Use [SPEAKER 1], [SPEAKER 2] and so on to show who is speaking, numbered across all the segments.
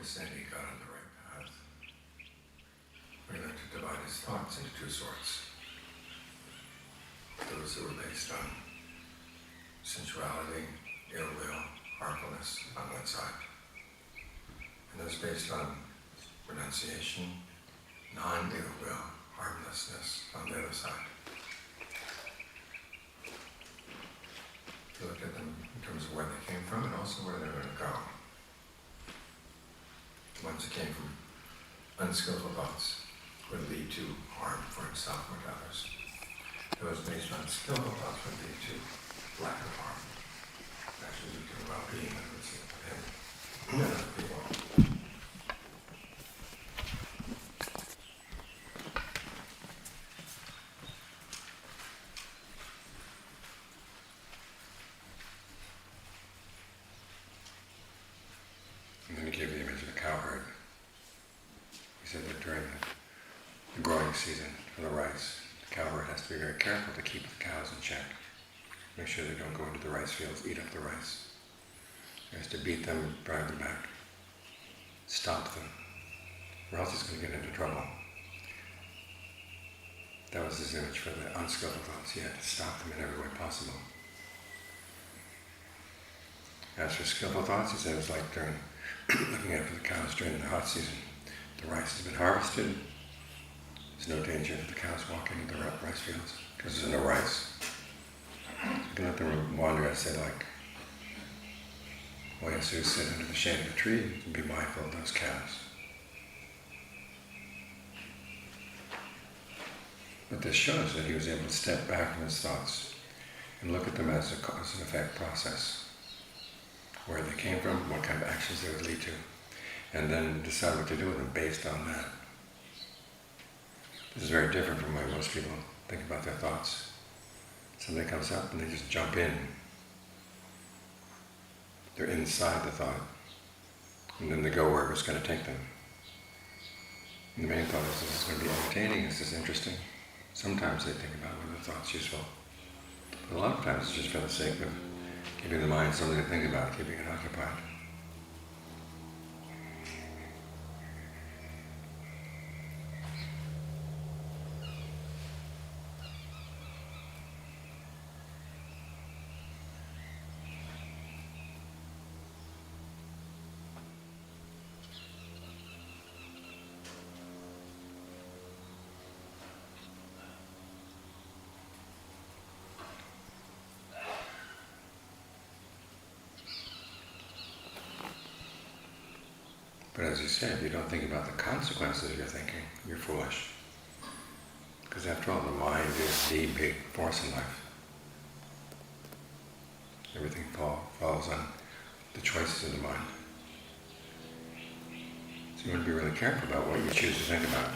[SPEAKER 1] said he got on the right path. We learned to divide his thoughts into two sorts. Those that were based on sensuality, ill will, harmfulness on one side. And those based on renunciation, non-ill will, harmlessness on the other side. To look at them in terms of where they came from and also where they're going to go. The ones that came from unskillful thoughts would lead to harm for himself or to others. Those based on skillful thoughts would lead to lack of harm, actually lead to well-being of him and other people. And then he gave the image of a cowherd. He said that during the growing season for the rice, the cowherd has to be very careful to keep the cows in check. Make sure they don't go into the rice fields, eat up the rice. He has to beat them, drive them back, stop them, or else he's going to get into trouble. That was his image for the unskillful thoughts. He had to stop them in every way possible. As for skillful thoughts, he said it was like during looking after the cows during the hot season. The rice has been harvested. There's no danger that the cows walk into the rice fields because there's no rice. You can let them wander, I said, like, well, yes, you sit under the shade of a tree and be mindful of those cows. But this shows that he was able to step back from his thoughts and look at them as a cause and effect process. Where they came from, what kind of actions they would lead to, and then decide what to do with them based on that. This is very different from the way most people think about their thoughts. Something comes up and they just jump in. They're inside the thought, and then they go wherever it's going to take them. And the main thought is, this is going to be entertaining, is this interesting? Sometimes they think about whether the thought's useful. But a lot of times it's just for the sake of giving the mind something to think about, keeping it occupied. But as you said, you don't think about the consequences of your thinking, you're foolish. Because after all, the mind is the big force in life. Everything falls on the choices of the mind. So you want to be really careful about what you choose to think about.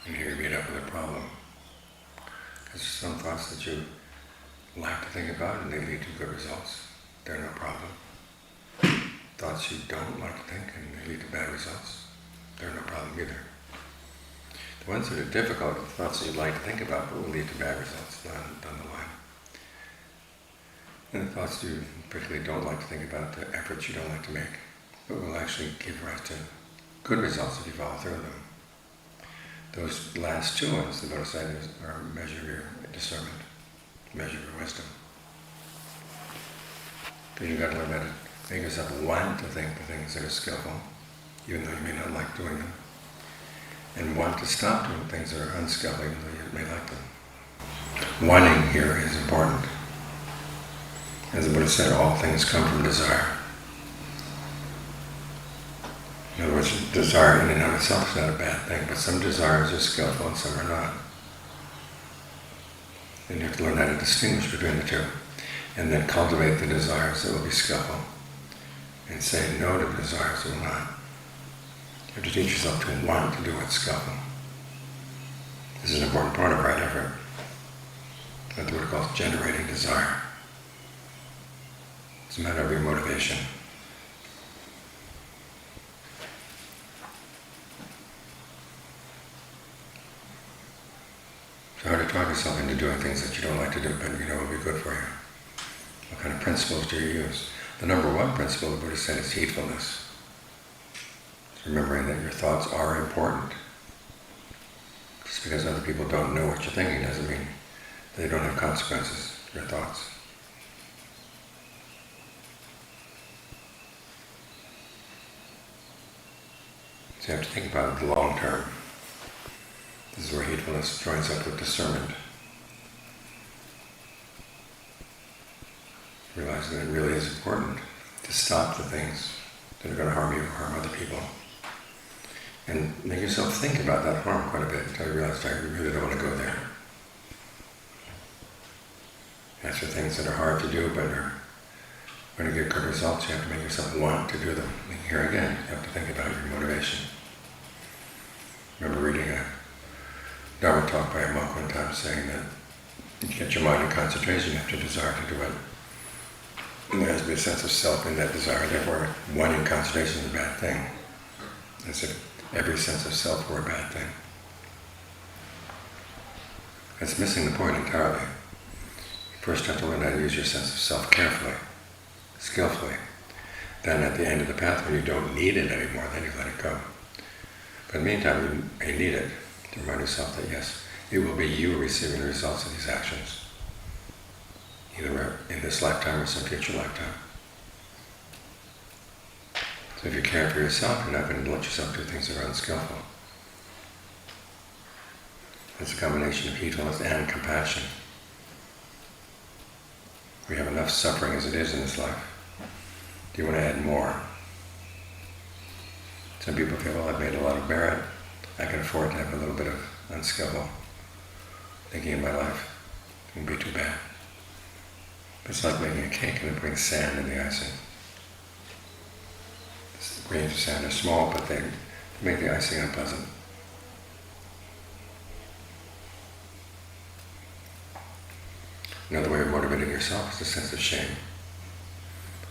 [SPEAKER 1] And here you meet up with a problem. Because some thoughts that you like to think about and they lead to good results, they're no problem. Thoughts you don't like to think and they lead to bad results, they're no problem either. The ones that are difficult are thoughts that you like to think about but will lead to bad results down the line. And the thoughts you particularly don't like to think about, the efforts you don't like to make, but will actually give rise to good results if you follow through with them. Those last two ones, the bodhisattvas, are a measure of your discernment, a measure of your wisdom. Because you've got to learn how to make yourself want to think the things that are skillful, even though you may not like doing them, and want to stop doing things that are unskillful, even though you may like them. Wanting here is important. As the Buddha said, all things come from desire. In other words, desire in and of itself is not a bad thing, but some desires are skillful and some are not. And you have to learn how to distinguish between the two. And then cultivate the desires that will be skillful. And say no to the desires that will not. You have to teach yourself to want to do what's skillful. This is an important part of right effort. That's what it calls generating desire. It's a matter of your motivation. So how to talk yourself into doing things that you don't like to do, but you know will be good for you. What kind of principles do you use? The number one principle the Buddha said is heedfulness. It's remembering that your thoughts are important. Just because other people don't know what you're thinking doesn't mean they don't have consequences, your thoughts. So you have to think about it the long term. This is where heedfulness joins up with discernment. Realize that it really is important to stop the things that are going to harm you or harm other people. And make yourself think about that harm quite a bit until you realize I really don't want to go there. As for things that are hard to do but are going to get good results, you have to make yourself want to do them. And here again, you have to think about your motivation. I remember reading a Dharma talk by a monk one time saying that to get your mind in concentration, you have to desire to do it. And there has to be a sense of self in that desire. Therefore, wanting concentration is a bad thing. As if every sense of self were a bad thing. That's missing the point entirely. You first have to learn how to use your sense of self carefully, skillfully. Then at the end of the path, when you don't need it anymore, then you let it go. But in the meantime, you need it to remind yourself that yes, it will be you receiving the results of these actions. Either in this lifetime or some future lifetime. So if you care for yourself, you're not going to let yourself do things that are unskillful. It's a combination of heedfulness and compassion. We have enough suffering as it is in this life. Do you want to add more? Some people feel, well, I've made a lot of merit. I can afford to have a little bit of unskillful thinking in my life. It won't be too bad. But it's like making a cake and then putting sand in the icing. The grains of sand are small, but they make the icing unpleasant. Another way of motivating yourself is a sense of shame.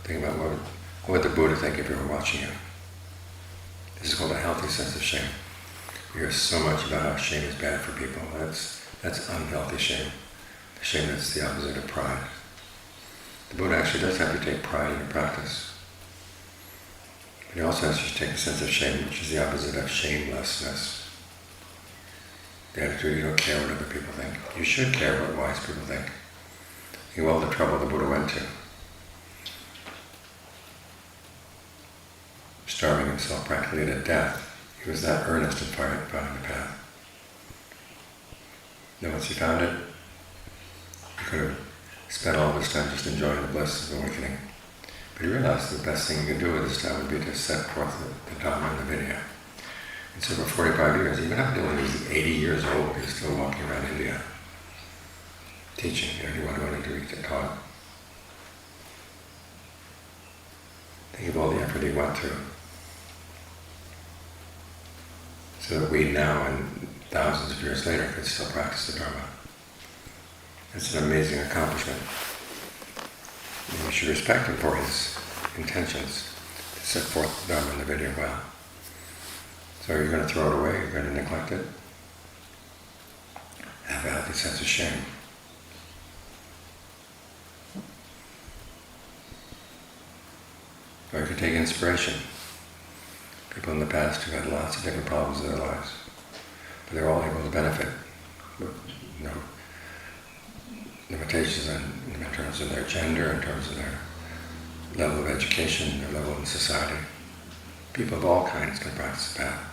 [SPEAKER 1] Think about what would the Buddha think if you were watching you. This is called a healthy sense of shame. You hear so much about how shame is bad for people. That's unhealthy shame. The shame that's the opposite of pride. The Buddha actually does have you take pride in your practice. But he also has you to take a sense of shame, which is the opposite of shamelessness. The attitude you don't care what other people think. You should care what wise people think. Think of all the trouble the Buddha went to. Starving himself practically to death. He was that earnest in finding the path. Then once he found it, he could have spent all this time just enjoying the bliss of awakening. But he realized the best thing he could do with his time would be to set forth the Dhamma and the Vinaya. And so for 45 years, even up until he was 80 years old, he was still walking around India, teaching anyone who wanted to read and taught. Think of all the effort he went through. So that we now, and thousands of years later, could still practice the Dharma. It's an amazing accomplishment. And we should respect him for his intentions to set forth the Dharma and the Vinaya well. So are you going to throw it away? Are you going to neglect it? Have a healthy sense of shame. Or you can take inspiration. People in the past who had lots of different problems in their lives, but they're all able to benefit with no limitations in terms of their gender, in terms of their level of education, their level in society. People of all kinds can practice the path.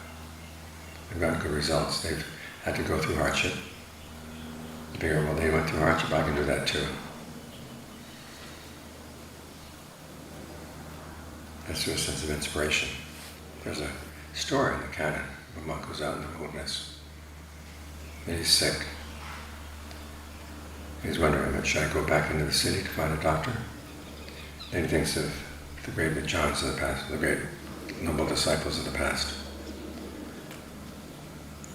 [SPEAKER 1] They've gotten good results. They've had to go through hardship. You figure, well, they went through hardship, I can do that too. That's through a sense of inspiration. There's a story in the canon of a monk who's out in the wilderness. And he's sick. He's wondering, should I go back into the city to find a doctor? Then he thinks of the great Ajahns of the past, the great noble disciples of the past.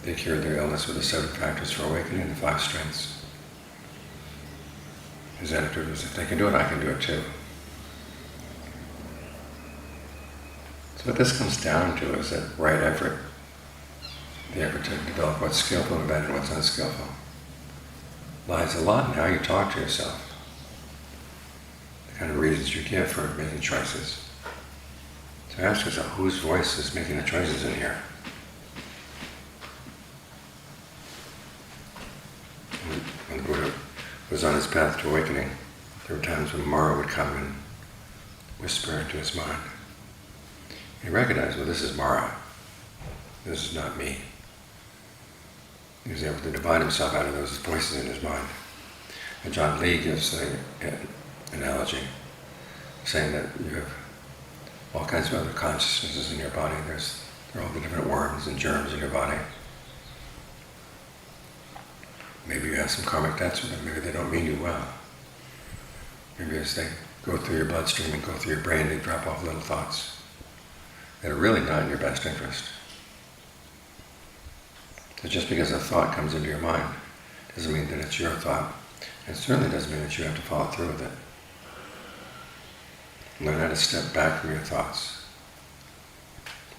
[SPEAKER 1] They cured their illness with the 7 factors for awakening and the 5 strengths. His attitude was, if they can do it, I can do it too. So what this comes down to is that right effort, the effort to develop what's skillful and abandon what's unskillful, lies a lot in how you talk to yourself, the kind of reasons you give for making choices. So ask yourself, whose voice is making the choices in here? When the Buddha was on his path to awakening, there were times when Mara would come and whisper into his mind. He recognized, well, this is Mara. This is not me. He was able to divide himself out of those voices in his mind. And John Lee gives an analogy, saying that you have all kinds of other consciousnesses in your body. There are all the different worms and germs in your body. Maybe you have some karmic debts with them. Maybe they don't mean you well. Maybe as they go through your bloodstream and go through your brain, they drop off little thoughts that are really not in your best interest. So just because a thought comes into your mind doesn't mean that it's your thought. And it certainly doesn't mean that you have to follow through with it. Learn how to step back from your thoughts.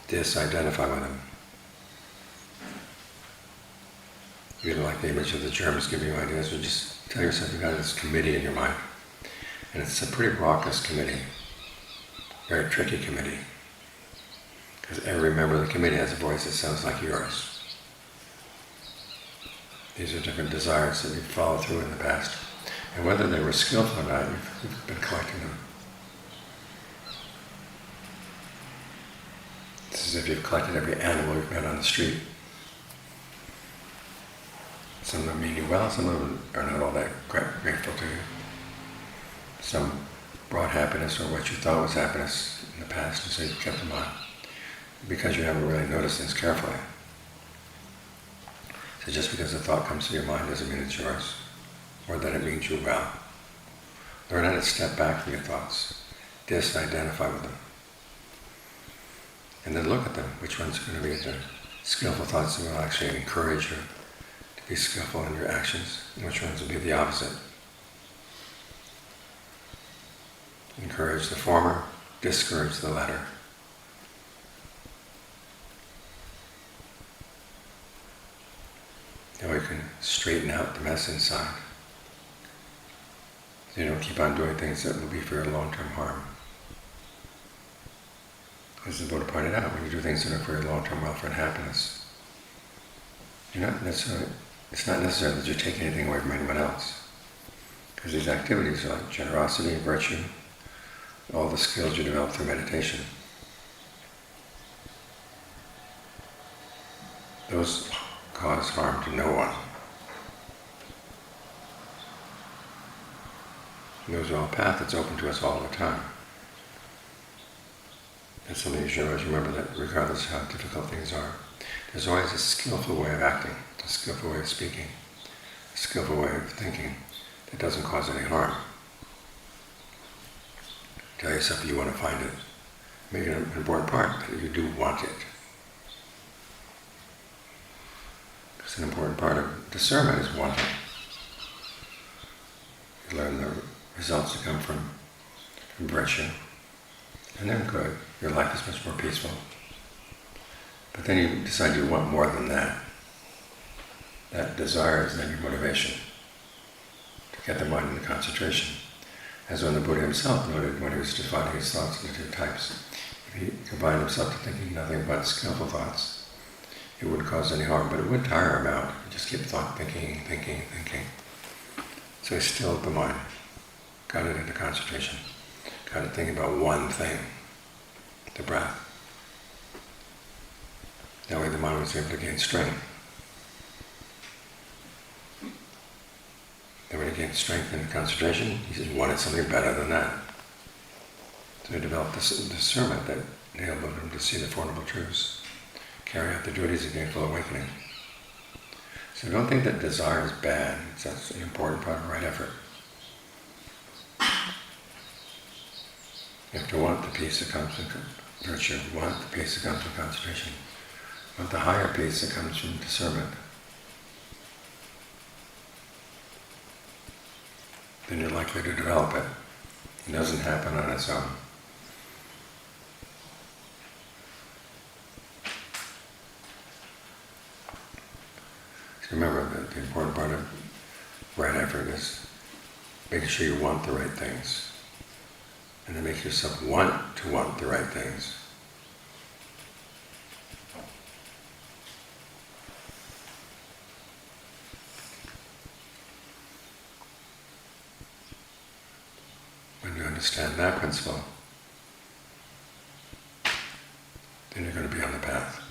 [SPEAKER 1] Disidentify with them. You don't like the image of the germs giving you ideas, but just tell yourself you've got this committee in your mind. And it's a pretty raucous committee, very tricky committee. Because every member of the committee has a voice that sounds like yours. These are different desires that you've followed through in the past. And whether they were skillful or not, you've been collecting them. It's as if you've collected every animal you've met on the street. Some of them mean you well, some of them are not all that grateful to you. Some brought happiness or what you thought was happiness in the past, and so you kept them on. Because you haven't really noticed things carefully. So just because a thought comes to your mind doesn't mean it's yours, or that it means you well. Learn how to step back from your thoughts, disidentify with them, and then look at them. Which ones are going to be the skillful thoughts that will actually encourage you to be skillful in your actions, and which ones will be the opposite. Encourage the former, discourage the latter. That way you can straighten out the mess inside. So you don't keep on doing things that will be for your long-term harm. As the Buddha pointed out, when you do things that are for your long-term welfare and happiness, it's not necessary that you take anything away from anyone else. Because these activities are like generosity, virtue, all the skills you develop through meditation. Those cause harm to no one. And those are all a path that's open to us all the time. That's something you should always remember, that regardless of how difficult things are, there's always a skillful way of acting, a skillful way of speaking, a skillful way of thinking that doesn't cause any harm. Tell yourself you want to find it. Make it an important part that you do want it. Because an important part of discernment is wanting. You learn the results that come from virtue, and then good. Your life is much more peaceful. But then you decide you want more than that. That desire is then your motivation to get the mind into concentration. As when the Buddha himself noted when he was defining his thoughts into 2 types. If he confined himself to thinking nothing but skillful thoughts, it wouldn't cause any harm, but it would tire him out. He just kept thinking. So he stilled the mind, got it into concentration, got it thinking about one thing, the breath. That way the mind was able to gain strength. Then when he gained strength and concentration, he wanted something better than that. So he developed this discernment that enabled him to see the Four Noble Truths, carry out the duties of gainful awakening. So don't think that desire is bad. That's an important part of right effort. You have to want the peace that comes from virtue, want the peace that comes from concentration, want the higher peace that comes from discernment. Then you're likely to develop it. It doesn't happen on its own. So remember that the important part of right effort is making sure you want the right things. And to make yourself want to want the right things. When you understand that principle, then you're going to be on the path.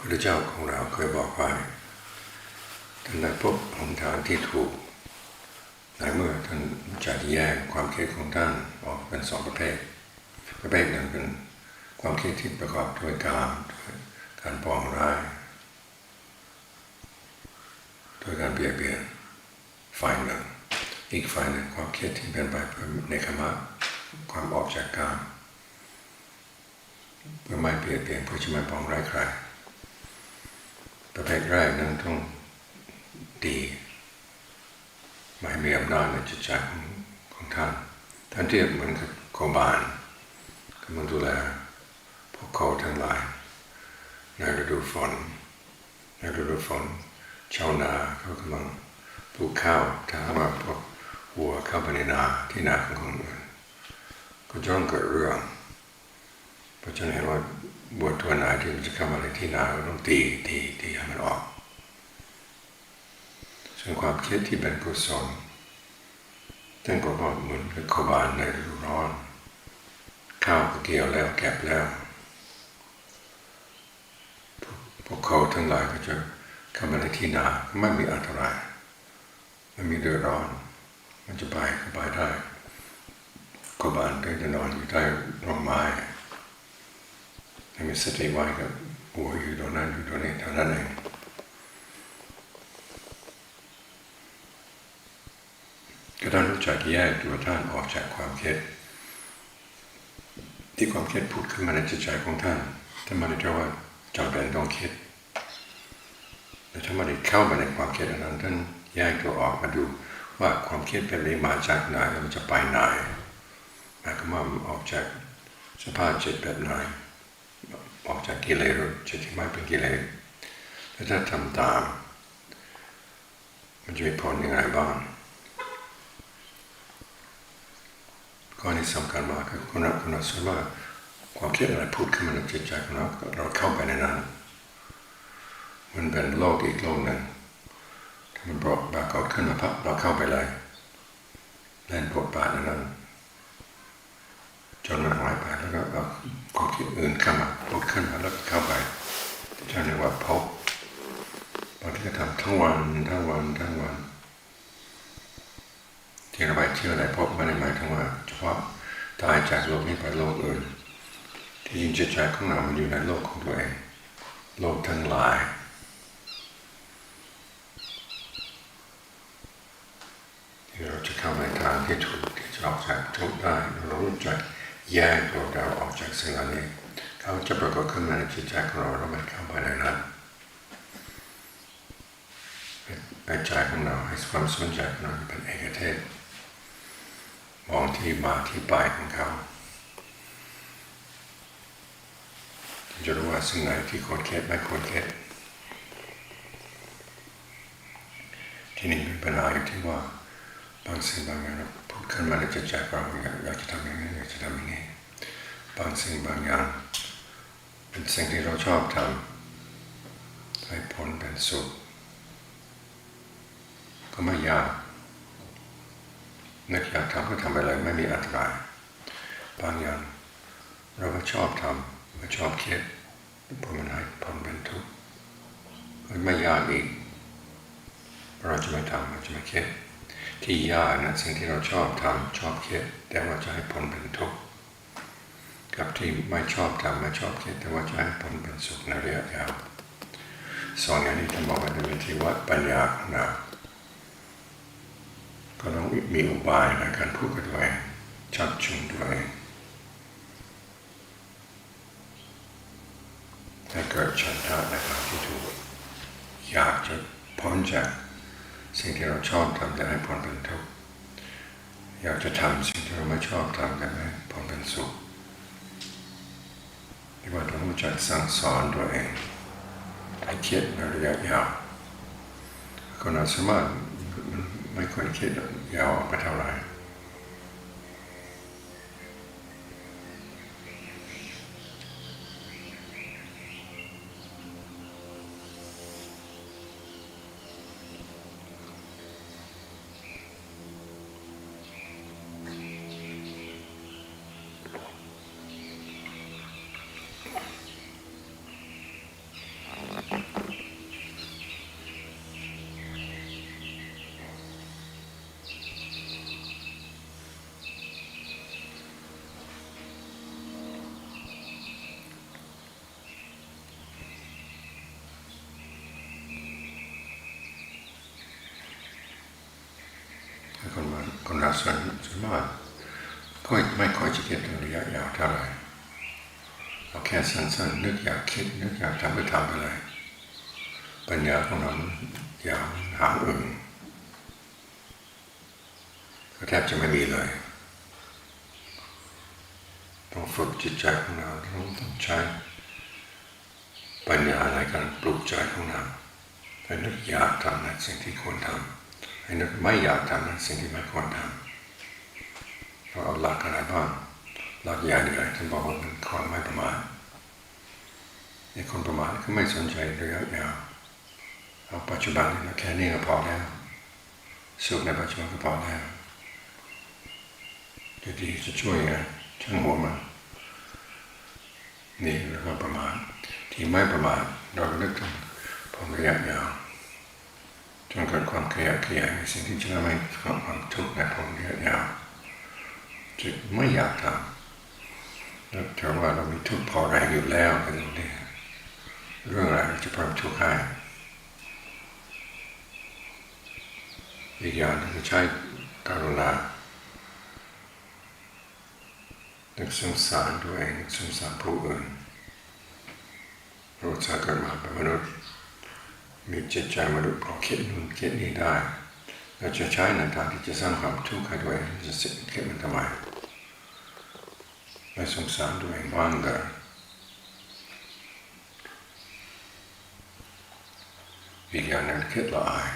[SPEAKER 1] พระพุทธเจ้าของเราเคยบอกไว้ท่านได้พบหนทางที่ถูกในเมื่อท่านจะแยกความคิดของท่านออกเป็นสองประเภทประเภทหนึ่งเป็นความคิดที่ประกอบด้วยการปองร้ายด้วยการเบียดเบียนฝ่ายหนึ่งอีกฝ่ายหนึ่งความคิดที่เป็นไปเพื่อเนคขมะความออกจากกามเพื่อไม่เบียดเบียนเพื่อจะไม่ปองร้ายใครประเภทแรกนั้นต้องดีไม่มีอำนาจในจิตใจของท่านเทียบเหมือนกับโคบานกำลังดูแลพวกเขาทั้งหลายในฤดูฝนชาวนาเขากำลังปลูกข้าวถ้าว่าพวกวัวเข้าไปในนาที่นาของคนอื่นก็จะต้องเกิดเรื่องเพราะฉะนั้นเห็นว่าวัวตัวไหนที่มันจะเข้ามาในที่นาก็ต้องตีให้มันออกส่วนความคิดที่เป็นกุศลท่านก็บอกเหมือนกับโคบานในฤดูร้อนข้าวก็เกี่ยวแล้วเก็บแล้วพวกเขาทั้งหลายก็จะเข้ามาในที่นาไม่มีอันตรายไม่มีเดือดร้อนมันจะไปก็ไปได้โคบานก็จะนอนอยู่ใต้ร่มไม้ให้มีสติไว้กับหัวอยู่ตรงนั้นอยู่ตรงนี้เท่านั้นเองก็ต้องรู้จักแยกตัวท่านออกจากความคิดที่ความคิดพูดขึ้นมาในจิตใจของท่านถ้าไม่ได้ว่าจำเป็นต้องคิดแต่ถ้าไม่ได้เข้าไปในความคิดนั้นท่านแยกตัวออกมาดูว่าความคิดเป็นนี้มาจากไหนแล้วมันจะไปไหนหมายความว่าออกจากสภาพจิตแบบไหนออกจากกิเลสจิตที่ไม่เป็นกิเลสแล้วถ้าทำตามมันจะมีผลยังไงบ้างข้อนี้สำคัญมากคือคุณสมบัติความคิดอะไรพูดขึ้นมาในจิตใจของเราเข้าไปในนั้นมันเป็นโลกอีกโลกหนึ่งถ้ามันปรากฏขึ้นมาพับเราเข้าไปเลยเล่นบทบาทนั้นจนมันหายไปแล้วก็เอาความคิดอื่นเข้ามาพูดขึ้นมาแล้วเข้าไปที่จะเรียกว่าพบบางทีก็ทำทั้งวันที่เราไปเที่ยวในพบไม่ได้หมายถึงว่าเฉพาะตายจากโลกนี้ไปโลกอื่นที่จริงจิตใจของเรามันอยู่ในโลกของตัวเองโลกทั้งหลายที่เราจะเข้าในทางที่ถูกที่จะออกจากทุกข์ได้เรารู้จักแยกตัวเราออกจากสิ่งเหล่านี้เขาจะปรากฏขึ้นมาในจิตใจของเราไม่เข้าไปในนั้นให้ใจของเราให้ความสนใจของเราเป็นเอกเทศมองที่มาที่ไปของเขา จะรู้ว่าสิ่งไหนที่ควรคิดไม่ควรคิดที่นี่เป็นปัญหาอยู่ที่ว่าบางสิ่งบางอย่างเราพูดขึ้นมาในจิตใจเราอยากจะทำอย่างนี้อยากจะทำอย่างนี้บางสิ่งบางอย่างเป็นสิ่งที่เราชอบทำให้ผลเป็นสุขก็ไม่ยากนึกอยากทำก็ทำไปเลยไม่มีอันตรายบางอย่างเราก็ชอบทำไม่ชอบคิดเพราะมันให้ผลเป็นทุกข์มันไม่ยากอีกเราจะไม่ทำเราจะไม่คิดที่ยากนะสิ่งที่เราชอบทำชอบคิดแต่ว่าจะให้ผลเป็นทุกข์กับที่ไม่ชอบทำไม่ชอบคิดแต่ว่าจะให้ผลเป็นสุขในระยะยาวสองอย่างนี้ท่านบอกว่าเป็นวิธีวัดปัญญาของเราก็ต้องมีอุบายในการพูดกับตัวเองชักจูงตัวเองให้เกิดฉันทะในทางที่ถูกอยากจะพ้นจากสิ่งที่เราชอบทำจะให้ผลเป็นทุกข์อยากจะทำสิ่งที่เราไม่ชอบทำจะให้ผลเป็นสุขที่ว่าเราต้องจัดสั่งสอนตัวเองให้คิดในระยะยาวคนเราสามารถไม่ควรคิดยาวไปเท่าไหร่คนเราส่วนมากก็ไม่ค่อยจะคิดระยะยาวเท่าไหร่เราแค่สั้นๆนึกอยากคิดนึกอยากทำก็ทำไปเลยปัญญาของเรายาวหางอึ่งก็แทบจะไม่มีเลยต้องฝึกจิตใจของเราต้องใช้ปัญญาในการปลุกใจของเราให้นึกอยากทำในสิ่งที่ควรทำให้นึกไม่อยากทำในสิ่งที่ไม่ควรทำเราเอาหลักอะไรบ้างหลักใหญ่เลยท่านบอกว่าเป็นความไม่ประมาทในคนประมาทก็ไม่สนใจระยะยาวเอาปัจจุบันเราแค่นี้ก็พอแล้วสุขในปัจจุบันก็พอแล้วดีๆจะช่วยช่างหัวมันนี่เรียกว่าประมาทที่ไม่ประมาทเราก็นึกถึงผลระยะยาวจนเกิดความขยันขยายในสิ่งที่จะทำให้ความทุกข์ในผลระยะยาวจะไม่อยากทำแล้วถือว่าเรามีทุกข์พอแรงอยู่แล้วเป็นอย่างนี้เรื่องอะไรจะเพิ่มทุกข์ให้อีกอย่างคือใช้กรุณานึกสงสารตัวเองนึกสงสารผู้อื่นเราจะเกิดมาเป็นมนุษย์มีจิตใจมนุษย์พอคิดนู่นคิดนี่ได้เราจะใช้ในทางที่จะสร้างความทุกข์ให้ตัวเองจะสิ่งคิดมันทำไมไม่สงสารตัวเองบ้างเลยอีกอย่างนึงคิดละอาย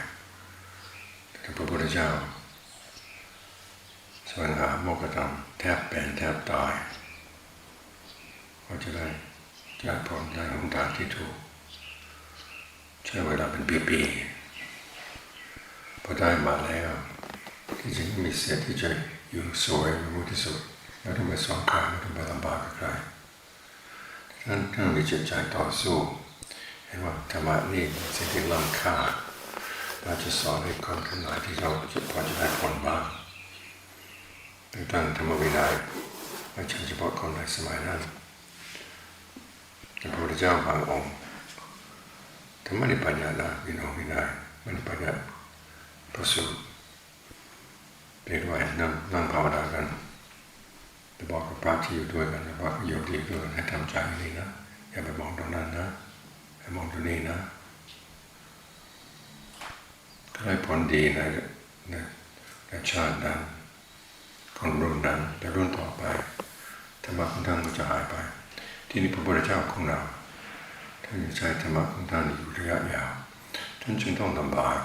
[SPEAKER 1] แต่พระพุทธเจ้าแสวงหาโมกขธรรมแทบเป็นแทบตายก็จะได้ผลได้หนทางที่ถูกใช้เวลาเป็นปีๆพอได้มาแล้วที่จริงมีเสียที่จะอยู่สวยมุที่สุดแล้วต้องไปสองขาไม่ต้องไปลำบากกับใครท่านมีจิตใจต่อสู้เห็นว่าธรรมะนี่สิ่งที่ล้ำค่าเราจะสอนให้คนทั้งหลายที่เราพอจะได้ผลบ้างตั้งธรรมวินัยไม่ใช่เฉพาะคนในสมัยนั้นพระพุทธเจ้าบางองค์ถ้าไม่ได้ปัญญาได้วินัยไม่ได้ปัญญาประสูติเรียกว่านั่งภาวนากันจะบอกกับพระที่อยู่ด้วยกันนะว่าโยมที่อยู่ด้วยกันให้ทำใจนี้นะอย่าไปมองตรงนั้นนะให้มองตรงนี้นะก็ได้ผลดีในชาตินั้นคนรุ่นนั้นแต่รุ่นต่อไปธรรมะของท่านก็จะหายไปที่นี่พระพุทธเจ้าของเรา ท่านใช้ธรรมะของท่านอยู่ระยะยาวท่านจึงต้องลำบาก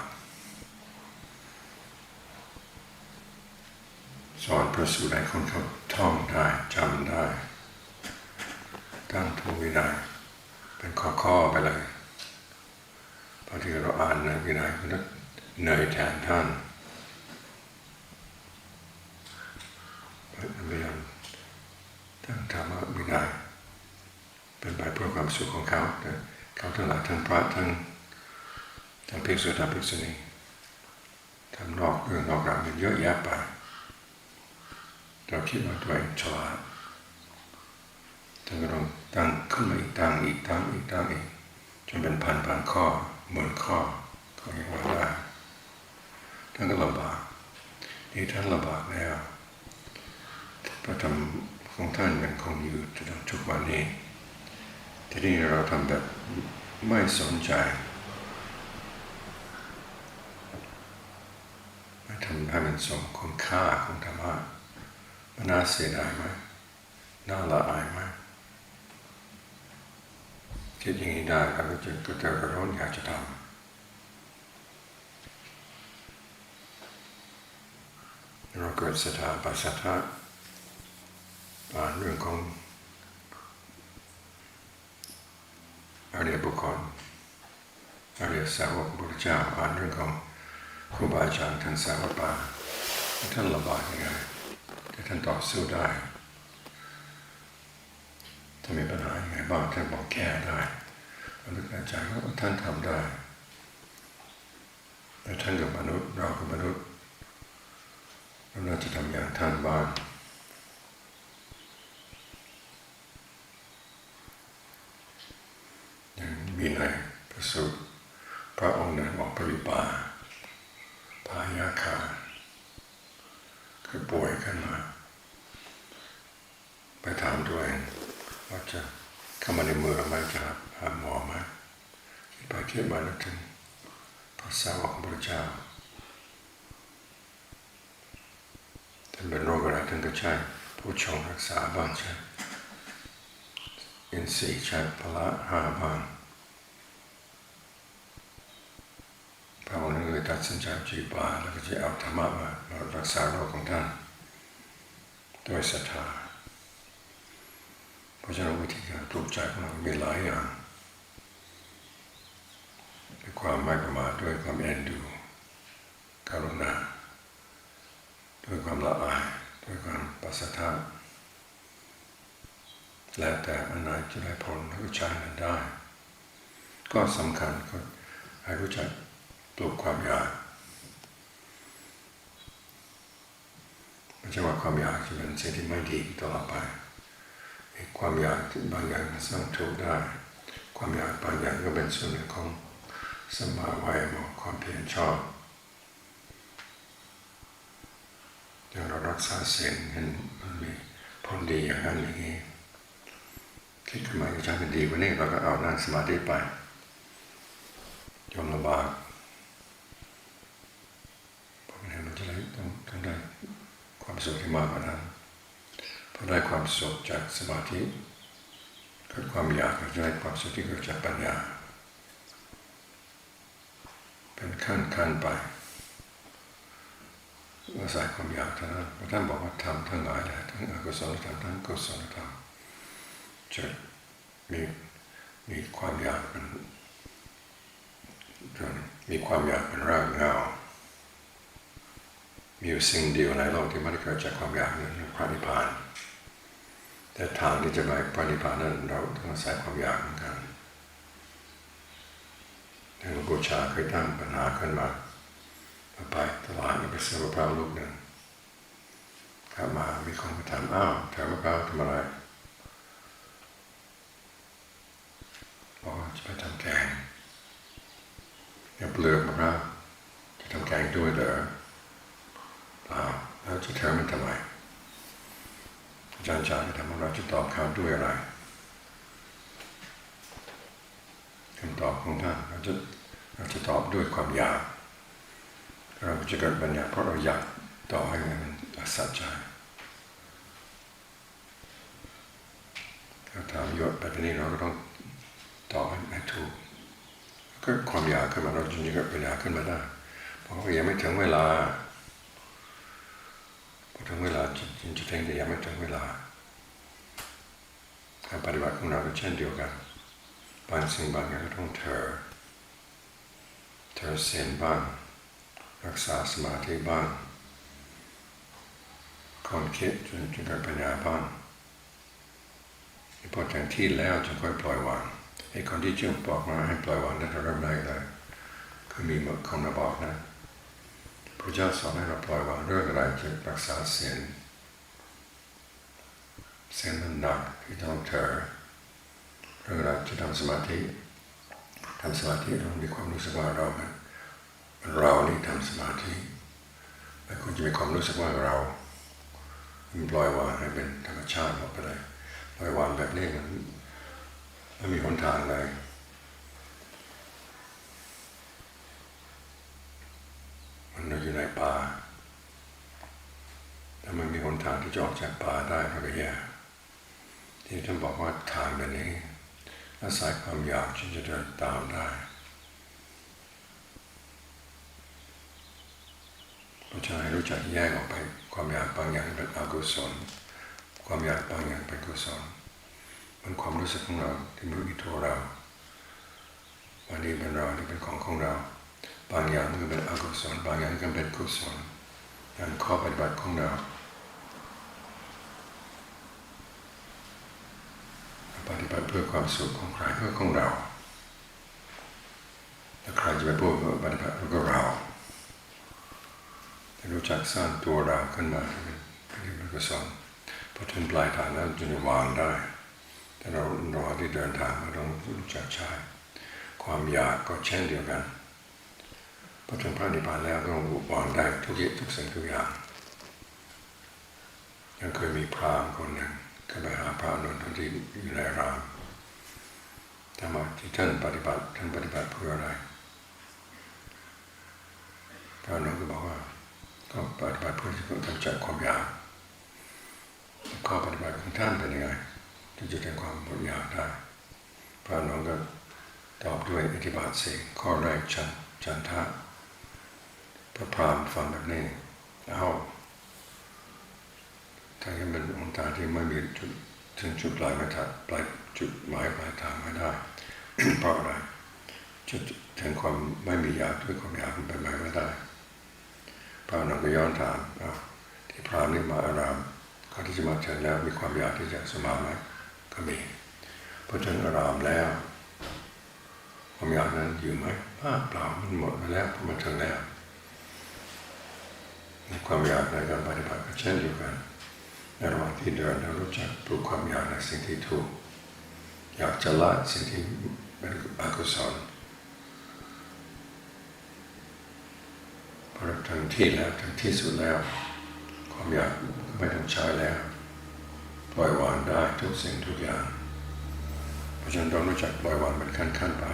[SPEAKER 1] สอนพระสูตรให้คนเขาท่องได้จำได้ตั้งทวินัยเป็นข้อๆไปเลยพอที่เราอ่านในวินัยก็เหนื่อยแทนท่านพยายามตั้งธรรมวินัยเป็นไปเพื่อความสุขของเขาเขาทั้งหลายทั้งพระทั้งภิกษุทั้งภิกษุณีทำนอกเรื่องนอกราวมันเยอะแยะไปเราคิดว่าตัวเองฉลาดท่านก็ต้องตั้งขึ้นมาอีกตั้งอีกจนเป็นพันข้อหมื่นข้อก็ยังว่าได้ท่านก็ลำบากนี่ท่านลำบากแล้วพระธรรมของท่านยังคงอยู่จนถึงทุกวันนี้ทีนี้เราทำแบบไม่สนใจไม่ทำให้มันสมคุณค่าของธรรมะมันน่าเสียดายไหมน่าละอายไหมคิดอย่างนี้ได้เราก็จะกระตือรือร้นอยากจะทำเราเกิดศรัทธาปัสสัทธะอ่านเรื่องของอริยบุคคลอริยสาวกพุทธเจ้าอ่านเรื่องของครูบาอาจารย์ท่านสาวกป่าท่านลำบากยังไงแต่ท่านต่อสู้ได้ถ้ามีปัญหาอย่างไรบ้างท่านบอกแก้ได้เราลึกในใจว่าท่านทำได้แต่ท่านกับมนุษย์เรากับมนุษย์เราจะทำอย่างท่านบ้างอย่างมีในพระสูตรพระองค์นั้นบอกปริปาพายาคาคือป่วยขึ้นมาไปถามตัวเองว่าจะเข้ามาในเมืองไหมจะหาหมอไหมคิดไปคิดมานึกถึงพระสาวกของพระเจ้าท่านเป็นโรคอะไรท่านก็ใช้ผู้ชงรักษาบ้างใช่อินทรีย์ใช้พละห้าบ้างพระองค์นั้นเลยตัดสินใจจีบาแล้วก็จะเอาธรรมะมารักษาโรคของท่านโดยศรัทธาเพราะฉะนั้นวิธีการปลุกใจของเรามีหลายอย่างด้วยความไม่ประมาทด้วยความเอ็นดูกรุณาด้วยความละอายด้วยความปัสสัทธะแล้วแต่อันไหนจะได้ผลแล้วก็ใช้มันได้ก็สำคัญก็ให้รู้จักปลุกความอยากไม่ใช่ว่าความอยากจะเป็นสิ่งที่ไม่ดีตลอดไปความอยากบางอย่างสร้างทุกข์ได้ความอยากบางอย่างก็เป็นส่วนหนึ่งของสมาธิความเพียรชอบอย่างเรารักษาศีลเห็นมันมีผลดีอย่างนั้นอย่างนี้คิดขึ้นมาจะเป็นดีกว่านี้เราก็เอานั่งสมาธิไปยอมลำบากเพราะมันจะได้ต้องได้ความสุขที่มากกว่านั้นพอได้ความสุขจากสมาธิเกิดความอยากจะได้ความสุขที่เกิดจากปัญญาเป็นขั้นไปอาศัยความอยากเท่านั้นท่านบอกว่าทำทั้งหลายแหละทั้งอกุศลธรรมทั้งกุศลธรรมจะมีความอยากเป็นรากเหง้ามีอยู่สิ่งเดียวในโลกที่ไม่ได้เกิดจากความอยากนั้นพระนิพพานแต่ทางที่จะไปพระนิพพานนั้นเราต้องอาศัยความอยากเหมือนกันหลวงปู่ชาเคยตั้งปัญหาขึ้นมาไปตลาดไปซื้อมะพร้าวลูกหนึ่งกลับมามีคนมาถามอ้าวแถวมะพร้าวทำอะไรบอกว่าจะไปทำแกงเนี่ยเปลือกมะพร้าวจะทำแกงด้วยเหรอแล้วจะแถวมันทำไมอาจารย์ชาจะทำอะไรจะตอบเขาด้วยอะไรคำตอบของท่านเราจะตอบด้วยความอยากเราจะเกิดปัญญาเพราะเราอยากต่อให้มันสัจใจเราถามยศไปที่นี่เราก็ต้อง ตอบให้ถูกก็ความอยากขึ้นมาเราจริงๆก็ปัญญาขึ้นมาได้เพราะว่ายังไม่ถึงเวลาพอถึงเวลาจริงๆแต่ยังไม่ถึงเวลาการปฏิบัติของเราก็เช่นเดียวกันบางสิ่งบางอย่างก็ต้องเธอเสียนบ้างรักษาสมาธิบ้างคนคิดจนเกิดปัญญาบ้างพอถึงที่แล้วจึงค่อยปล่อยวางไอ้คนที่จึงบอกมาให้ปล่อยวางนั้นเราเริ่มได้เลยคือมีคนมาบอกนะพระเจ้าสอนให้เราปล่อยวางเรื่องอะไรจะรักษาเสียนมันหนักที่ต้องเธอเรื่องอะไรจะทำสมาธิเรามีความรู้สึกว่าเรานี่ทำสมาธิแต่คุณจะมีความรู้สึกว่าเราปล่อยวางให้เป็นธรรมชาติออกไปเลยปล่อยวางแบบนี้มันไม่มีหนทางเลยมันอยู่ในป่าถ้ามันมีหนทางที่จะออกจากป่าได้มันก็แย่ที่ท่านบอกว่าทางแบบนี้อาศัยความอยากจึงจะเดินตามได้เราจะให้รู้จักแยกออกไปความอยากบางอย่างเป็นอกุศลความอยากบางอย่างเป็นกุศลมันความรู้สึกของเราที่มันมีตัวเราวันนี้เป็นเราที่เป็นของเราบางอย่างมันก็เป็นอกุศลบางอย่างก็เป็นกุศลอย่างข้อปฏิบัติของเราปฏิบัติเพื่อความสุขของใครเพื่อของเราถ้าใครจะไปพูดว่าปฏิบัติเพื่อเราจะรู้จักสร้างตัวเราขึ้นมาเป็นกุศลพอถึงปลายทางแล้วจะวางได้แต่เราที่เดินทางเราต้องรู้จักใช้ความอยากก็เช่นเดียวกันพอถึงพระนิพพานแล้วต้องวางได้ทุกสิ่งทุกอย่างยังเคยมีพราหมณ์คนหนึ่งก็ไปหาพระอนุนที่อยู่ในอารามถามว่าที่ท่านปฏิบัติเพื่ออะไรพระอนุนก็บอกว่าก็ปฏิบัติเพื่อที่จะกำจัดความอยากข้อปฏิบัติของท่านเป็นยังไงที่จะถึงความหมดอยากได้พระอนุนก็ตอบด้วยอธิบายสี่ข้อแรกฉันทะพระพราหมณ์ฟังแบบนี้ถ้าเป็นองค์ตาที่ไม่มีถึงจุดปลายจุดหมายปลายทางไม่ได้ เพราะอะไรจุดถึงความไม่มีอยากด้วยความอยากมันเป็นไปไม่ได้พระอนุนก็ย้อนถามที่พราหมณ์นี่มาอารามก่อนที่จะมาถึงแล้วมีความอยากที่จะสมาไหมก็มีพอถึงอารามแล้วความอยากนั้นอยู่ไหมเปล่ามันหมดไปแล้วพอมาถึงแล้วความอยากในการปฏิบัติก็เช่นเดียวกันในระหว่างที่เดินเรารู้จักปลุกความอยากในสิ่งที่ถูกอยากจะละสิ่งที่เป็นอกุศลพอถึงที่แล้วถึงที่สุดแล้วความอยากไม่ต้องใช้แล้วปล่อยวางได้ทุกสิ่งทุกอย่างเพราะฉะนั้นเรารู้จักปล่อยวางเป็นขั้นไป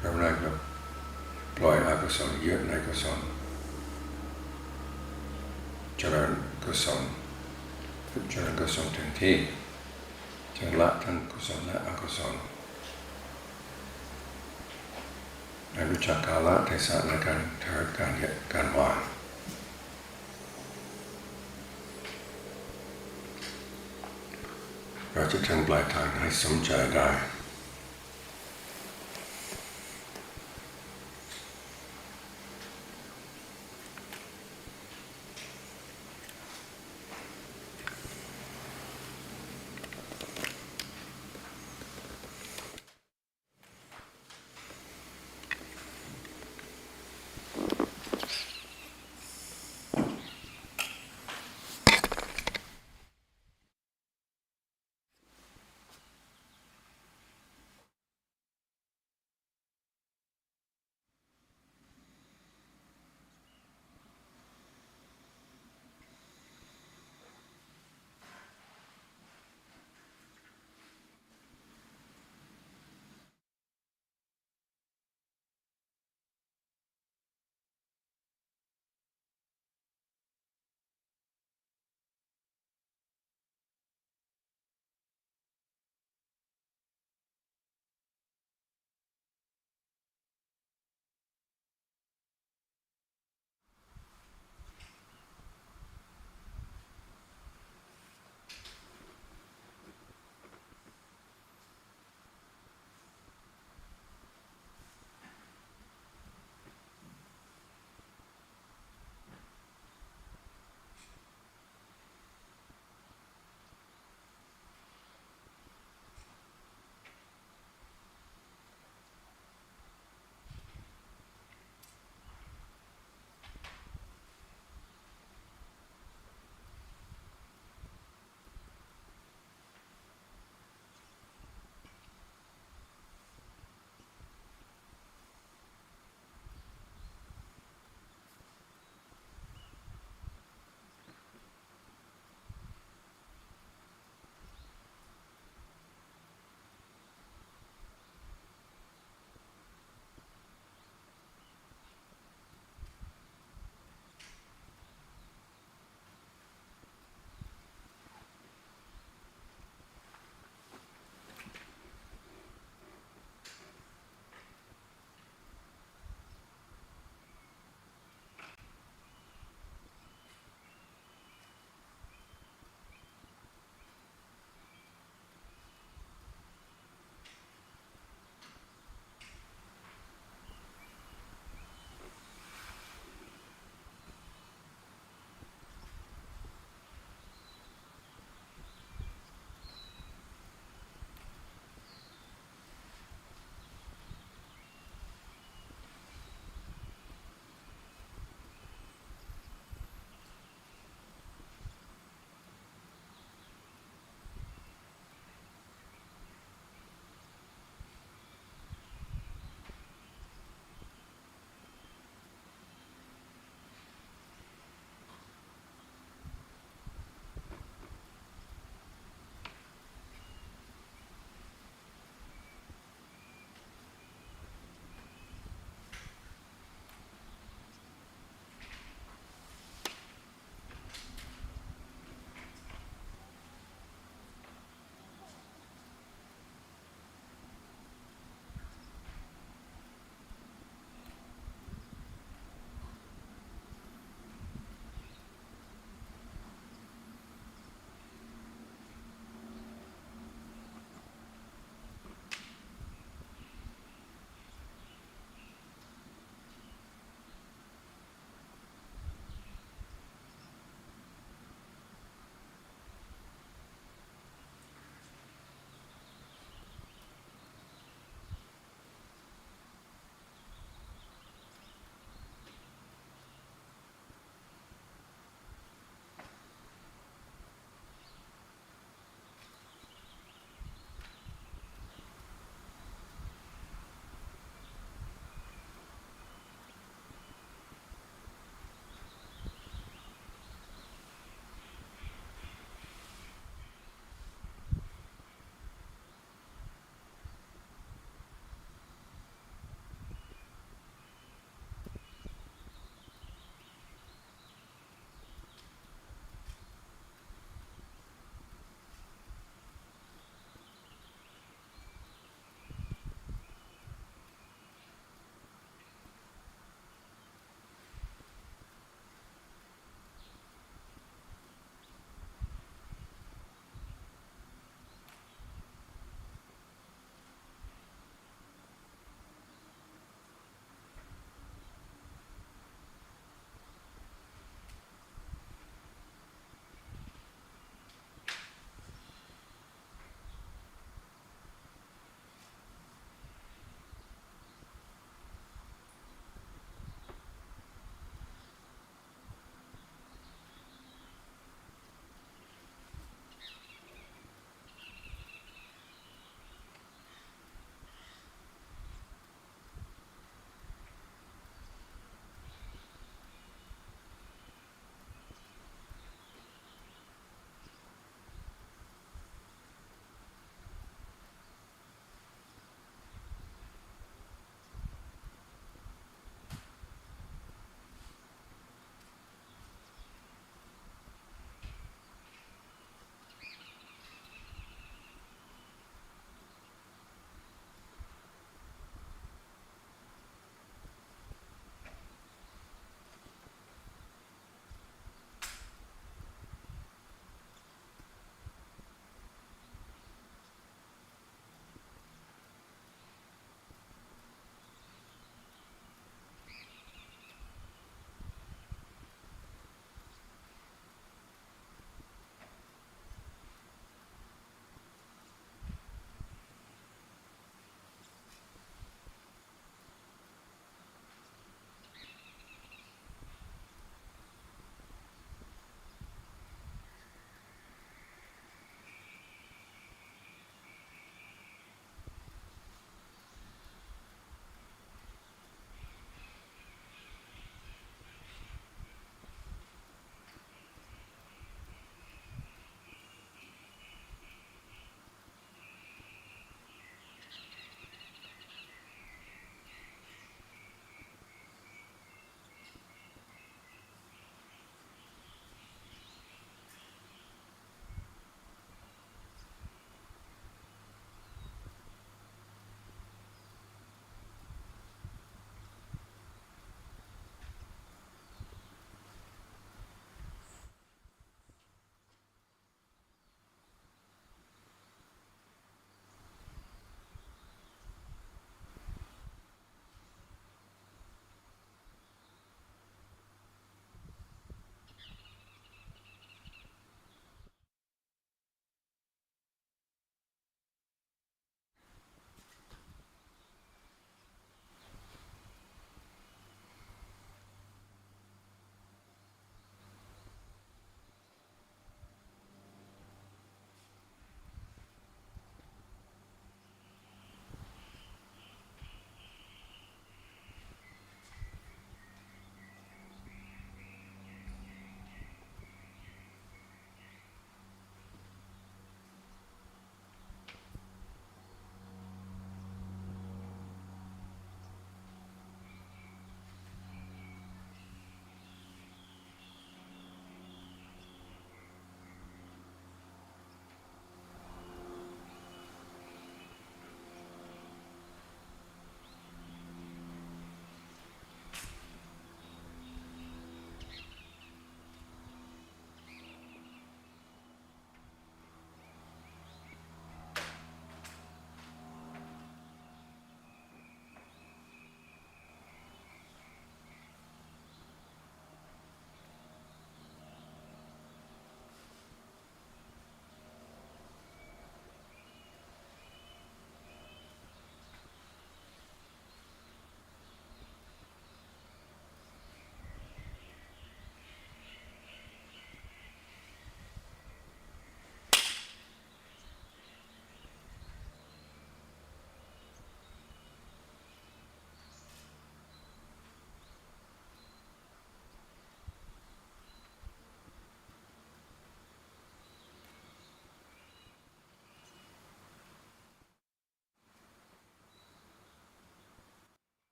[SPEAKER 1] เราแรกเราปล่อยอกุศลยึดในกุศลเจริญกุศลถึงที่จะละทั้งกุศลและอกุศลและรู้จักกาลเทศะในการเถิดการวางเราจะถึงปลายทางให้สมใจได้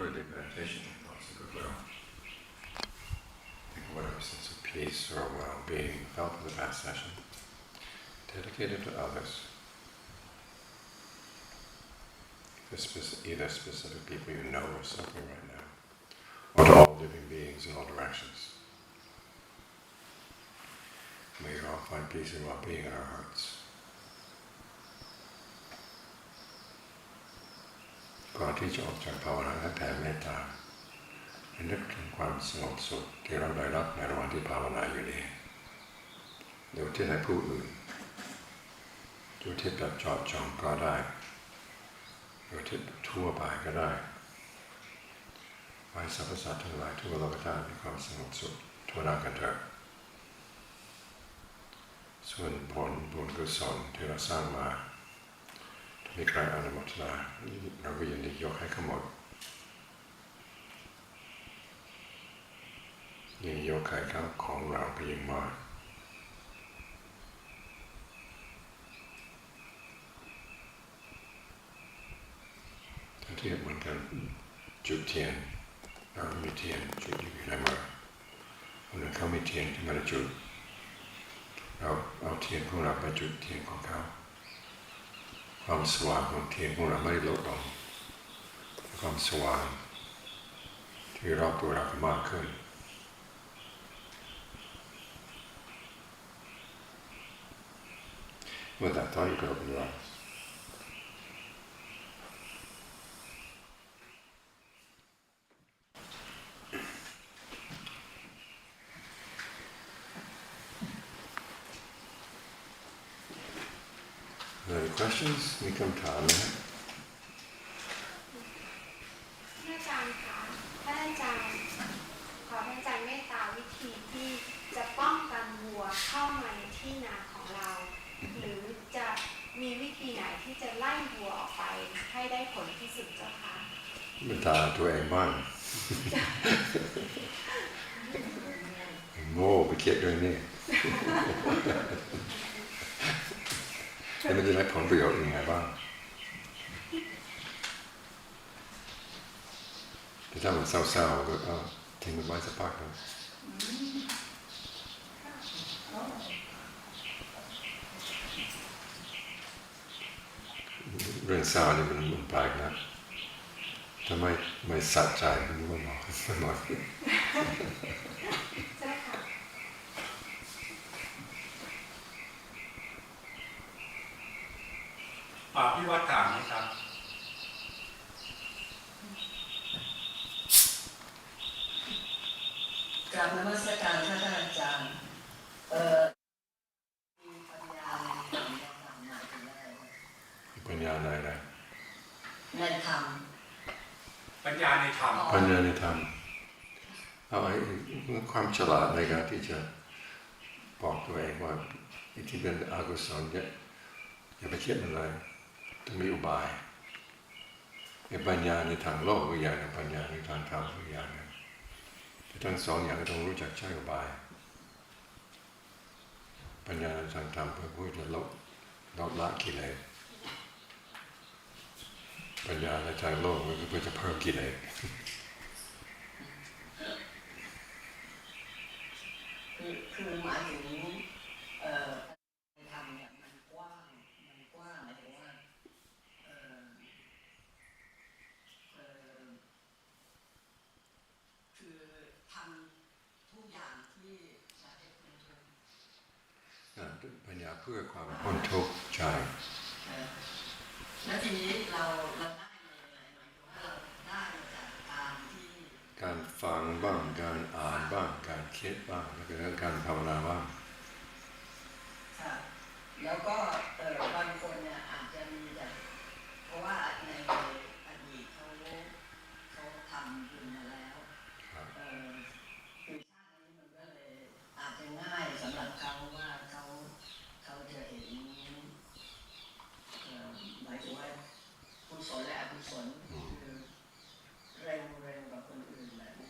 [SPEAKER 1] before you do meditation, thoughts of goodwill. Think of whatever sense of peace or well-being felt in the past session, dedicated to others. Either specific people you know are suffering right now, or to all living beings in all directions. May you all find peace and well-being in our hearts. ก่อนที่จะออกจากภาวนาและแผ่เมตตาให้นึกถึงความสงบสุขที่เราได้รับในระหว่างที่ภาวนาอยู่นี้โดยที่ให้ผู้อื่นโดยที่แบบเจาะจงก็ได้โดยที่ทั่วไปก็ได้ให้สรรพสัตว์ทั้งหลายทั่วโลกธาตุมีความสงบสุขทั่วหน้ากันเถิดส่วนผลบุญกุศลที่เราสร้างมาถ้ามีใครอนุโมทนาเราก็ยินดียกให้ทั้งหมดยิ่งยกใครครับของเราก็ยิ่งมากถ้าเทียบเหมือนกันจุดเทียนเรามีเทียนจุดอยู่ในมือคนอื่นเขามีเทียนที่ไม่ได้จุดเราเอาเทียนของเราไปจุดเทียนของเขาความสว่างของเทียนของเราไม่ได้ลดลงความสว่างที่รอบตัวเรามากขึ้นWith that thought, you can open your eyes. Any questions? มีคำถามไหมครับ
[SPEAKER 2] อาจารย์คะท่านอาจารย์ขอท่านอาจารย์เมตตาวิธีที่จะป้องกันวัวเข้ามาในที่นาของเราหรือจะมีวิธีไหนที่จะไล่วัวออกไปให้ได้ผลที่สุดเจ้าคะ
[SPEAKER 1] เมตตาตัวเองบ้างโง่ไปเก็บด้วยนี่แล้วมันจะได้ผลประโยชน์ยังไงบ้างแต่ถ้ามันเศร้าๆก็ทิ้งมันไว้สักพักนึงเรื่องเศร้านี่มันแปลกนะถ้าไม่สะใจมันก็หมด
[SPEAKER 3] พี่วัดถามนะครับ
[SPEAKER 4] กราบนมัสการท่านอาจารย์มีปัญญาในธรรมหมายถึงอะไร
[SPEAKER 1] ปัญญาในอะไร
[SPEAKER 4] ในธรรม
[SPEAKER 3] ปัญญาในธรรม
[SPEAKER 1] ปัญญาในธรรมเอาไอ้ความฉลาดในการที่จะบอกตัวเองว่าที่เป็นอกุศลอย่าไปคิดอะไรต้องมีอุบายปัญญาในทางโลกก็อย่างนึงปัญญาในทางธรรมก็อย่างนึงทั้งสองอย่างก็ต้องรู้จักใช้อุบายปัญญาในทางธรรมเพื่อจะลดละกิเลสปัญญาในทางโลกก็เพื่อจะเพิ่มกิเลส
[SPEAKER 4] คือหมายถึงในธรรมเนี่ยมันกว้างหมายถึงว่าคือทำทุกอย่างที่จะให้พ้นทุกข์
[SPEAKER 1] ปัญญาเพื่อความพ้นทุกข์ใช่
[SPEAKER 4] แล้วทีนี้เราได้มาอย่างไรหมายถึงว่าเราได้มาจากการที่
[SPEAKER 1] การฟังบ้างการอ่านบ้างการคิดบ้างแล้วก็การภาวนาบ้าง
[SPEAKER 4] แล้วก็บางคนเนี่ยอาจจะมีแต่เพราะว่าในอดีตเขาทำบุญมาแล้วคือชาตินี้มันก็เลยอาจจะง่ายสำหรับเขาว่าเขาจะเห็นหมายถึงว่ากุศลและอกุศลคือเร็วกว่าคนอื่นแบบนี้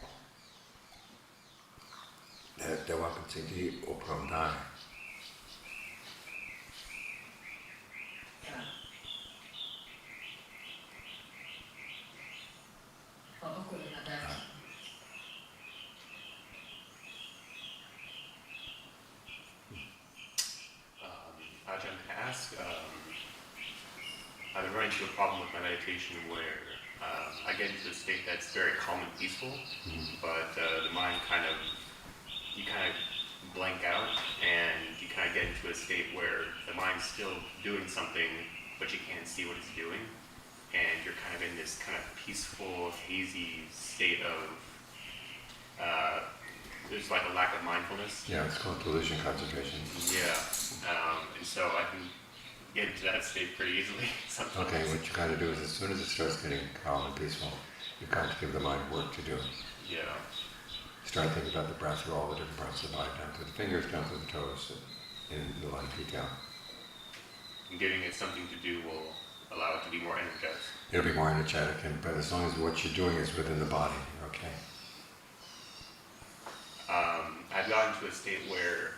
[SPEAKER 1] แต่ว่าเป็นสิ่งที่อบรมได้
[SPEAKER 4] ขอบพระคุณอาจารย์
[SPEAKER 5] Ajahn, can I ask, I've been running into a problem with my meditation where I get into a state that's very calm and peaceful, but the mind you kind of blank out, and you kind of get into a state where the mind's still doing something, but you can't see what it's doing, and you're kind of in this kind of peaceful, hazy state of, there's like a lack of mindfulness.
[SPEAKER 1] Yeah, it's called delusion concentration.
[SPEAKER 5] Yeah, and so I can get into that state pretty easily sometimes.
[SPEAKER 1] Okay, what you got to do is as soon as it starts getting calm and peaceful, you've got to give the mind work to do.
[SPEAKER 5] Yeah.
[SPEAKER 1] Start thinking about the breath through all the different parts of the body, down to the fingers, down to the toes, in the light detail.
[SPEAKER 5] And giving it something to do will allow it to be more energized.
[SPEAKER 1] It'll be more energetic, but as long as what you're doing is within the body, you're okay.
[SPEAKER 5] I've gotten to a state where,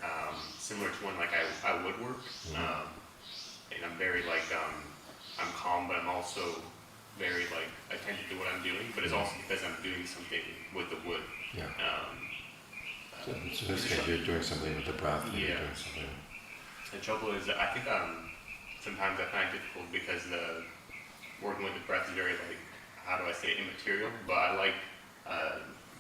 [SPEAKER 5] similar to when like I woodwork, and I'm very like, I'm calm, but I'm also very like attentive to what I'm doing, but it's also because I'm doing something with the wood.
[SPEAKER 1] Yeah. So in this case, you're doing something with the breath, and you're doing something.
[SPEAKER 5] The trouble is, I think sometimes I find it difficult because the working with the breath is very like, how do I say, immaterial, but I like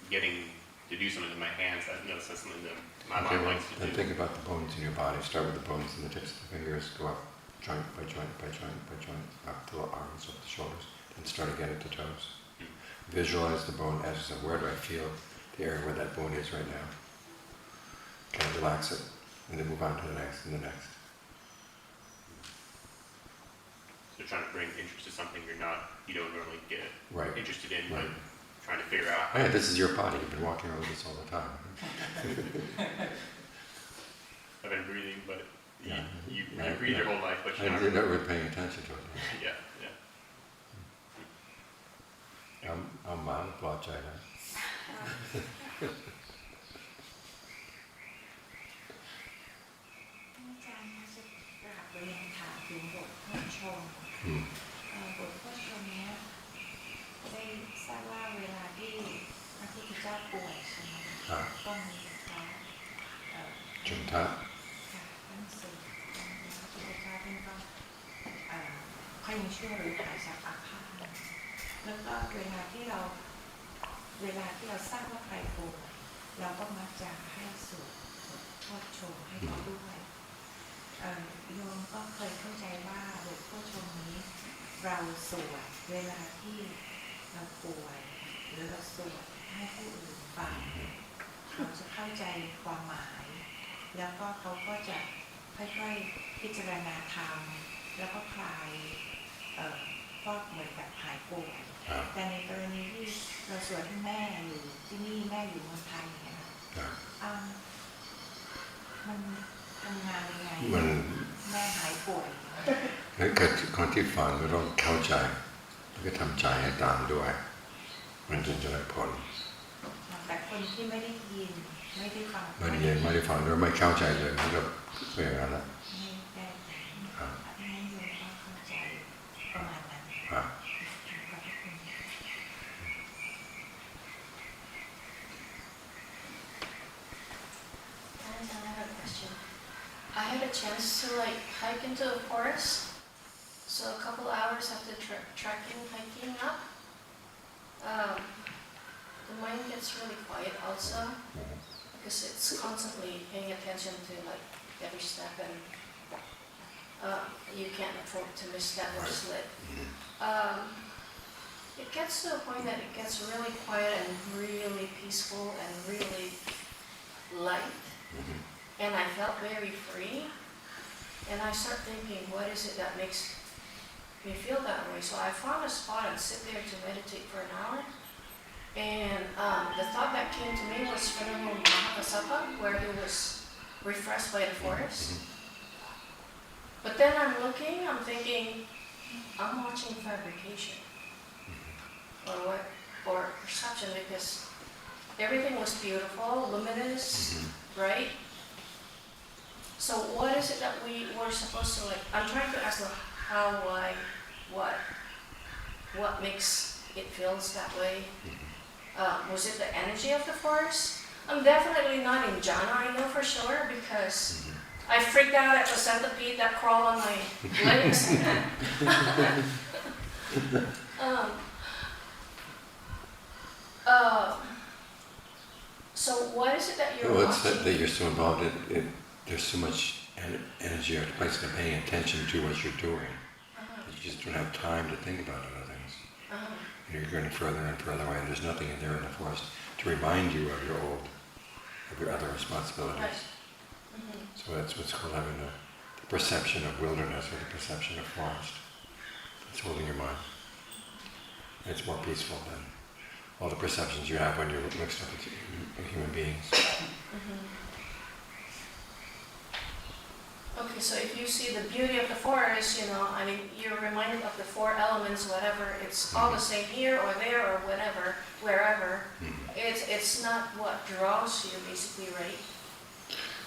[SPEAKER 5] getting to do something with my hands. I know that's something that my mind likes to do.
[SPEAKER 1] Then think about the bones in your body. Start with the bones and the tips of the fingers. Go up joint by joint by joint by joint, up to the arms, up the shoulders. Then start again at the toes. Visualize the bone as where do I feel the area where that bone is right now. Kind of relax it, and then move on to the next and the next.
[SPEAKER 5] So trying to bring interest to something you don't normally get interested in,
[SPEAKER 1] Right.
[SPEAKER 5] but trying to figure out.
[SPEAKER 1] Hey, this is your body. You've been walking over this all the time.
[SPEAKER 5] I've been breathing, but
[SPEAKER 1] Yeah.
[SPEAKER 5] you breathe your whole life, but
[SPEAKER 1] And you're not really paying attention to it.
[SPEAKER 5] Yeah.
[SPEAKER 1] I'm mal applaud China.
[SPEAKER 6] อาจารย์จะกราบเรียนถามถึงบทโพชฌงค์บทโพชฌงค์นี้ได้ทราบว่าเวลาที่พระพุทธเจ้าป่วยใช่ไหมก็มีพระ
[SPEAKER 1] จุนทะ
[SPEAKER 6] ท่านสึกพระพุทธเจ้าท่านก็ค่อยมีช่วยหรือหายจากอาพาธแล้วก็เวลาที่เราทราบว่าใครป่วยเราก็มักจะให้สวดโพชฌงค์ให้เขาด้วยโยมก็เคยเข้าใจว่าบทโพชฌงค์นี้เราสวดเวลาที่เราป่วยหรือเราสวดให้ผู้อื่นฟังเขาจะเข้าใจความหมายแล้วก็เขาก็จะค่อยๆพิจารณาธรรมแล้วก็คลายก็เหมือนกับหายป่วยแต่ในกรณีที่เราสวดให้แม่อยู่ที่นี่แม่อยู่เมืองไทยเนี่ยมันทำงานยังไงแม่หายป่วย
[SPEAKER 1] ถ้าเกิดคนที่ฟังก็ต้องเข้าใจแล้วก็ทำใจให้ตามด้วยมันจึงจะได้ผล
[SPEAKER 6] แต่คนที่ไม่ได้ยินไม่ได้ฟัง
[SPEAKER 1] ไม่ได้ฟังหรือไม่เข้าใจเลยมันก็เป็นอย่างนั้นแหละ
[SPEAKER 6] ไม่ได้ไม่โยมก็เข้าใจประมาณนั้น
[SPEAKER 7] I had a chance to hike into the forest, so a couple hours after hiking up, the mind gets really quiet also because it's constantly paying attention to every step, and you can't afford to misstep or slip. It gets to a point that it gets really quiet and really peaceful and really light. And I felt very free, and I start thinking, what is it that makes me feel that way? So I found a spot and sit there to meditate for an hour, and the thought that came to me was Venerable Mahakasapa, where he was refreshed by the forest. But then I'm thinking, I'm watching fabrication, or perception, because everything was beautiful, luminous, right? So what is it that we were supposed to I'm trying to ask how, why, what makes it feels that way. Was it the energy of the forest? I'm definitely not in jhana, I know for sure, because I freaked out at the centipede that crawled on my legs. So what is it that you're
[SPEAKER 1] Well, it's
[SPEAKER 7] watching?
[SPEAKER 1] that you're so involved in there's so much energy occupied in paying attention to what you're doing. You just don't have time to think about other things. You're going further and further away, and there's nothing in there in the forest to remind you of your other responsibilities.
[SPEAKER 7] Right.
[SPEAKER 1] So that's what's called having the perception of wilderness or the perception of forest. It's holding your mind. It's more peaceful than all the perceptions you have when you're mixed up with human beings.
[SPEAKER 7] Okay, so if you see the beauty of the forest, I mean, you're reminded of the four elements, whatever, it's all the same here or there or whatever, wherever. It's not what draws you, basically, right?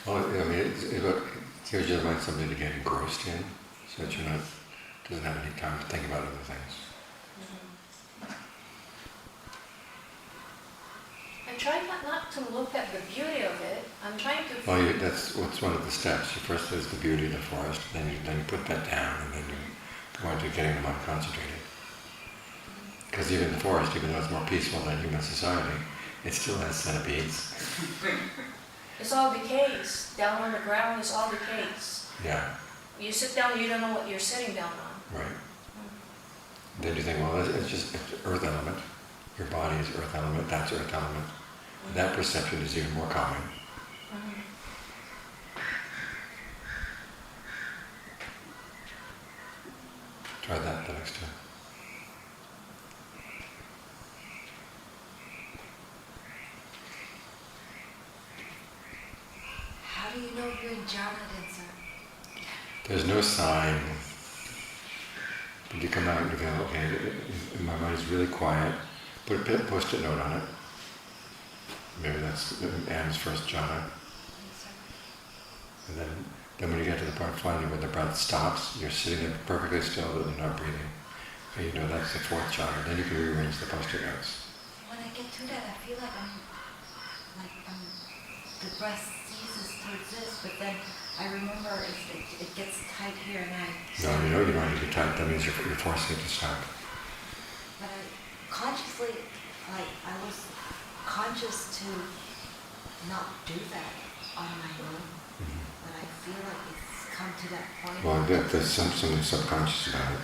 [SPEAKER 1] Well, I mean, it gives your mind something to get engrossed in, so that you're not doesn't have any time to think about other things.
[SPEAKER 7] I try not to look at the beauty of it. I'm trying to.
[SPEAKER 1] Well, that's what's one of the steps. First there's the beauty of the forest, then you put that down, and then you go on to getting the mind concentrated. Because even the forest, even though it's more peaceful than human society, it still has centipedes.
[SPEAKER 7] It's all decays. Down on the ground, it's all decays.
[SPEAKER 1] Yeah.
[SPEAKER 7] You sit down, you don't know what you're sitting down on.
[SPEAKER 1] Right. Then you think, well, it's earth element. Your body is earth element, that's earth element. That perception is even more common. Try that the next time.
[SPEAKER 8] How do you know you're in jhana then, sir?
[SPEAKER 1] There's no sign. But you come out and you go, okay, my mind is really quiet. Put a post-it note on it. Maybe that's Anne's first jhana. And then when you get to the part finally when the breath stops, you're sitting there perfectly still, but you're not breathing. So you know that's the fourth jhana. Then you can rearrange the post-it notes.
[SPEAKER 8] When I get to that, I feel like the breath ceases towards this, but then I remember it gets tight here and I...
[SPEAKER 1] No, you don't want it to be tight. That means you're forcing it to stop.
[SPEAKER 8] But I consciously, I was conscious to not do that on my own. But I feel like it's come to that point.
[SPEAKER 1] Well, there's something subconscious about it.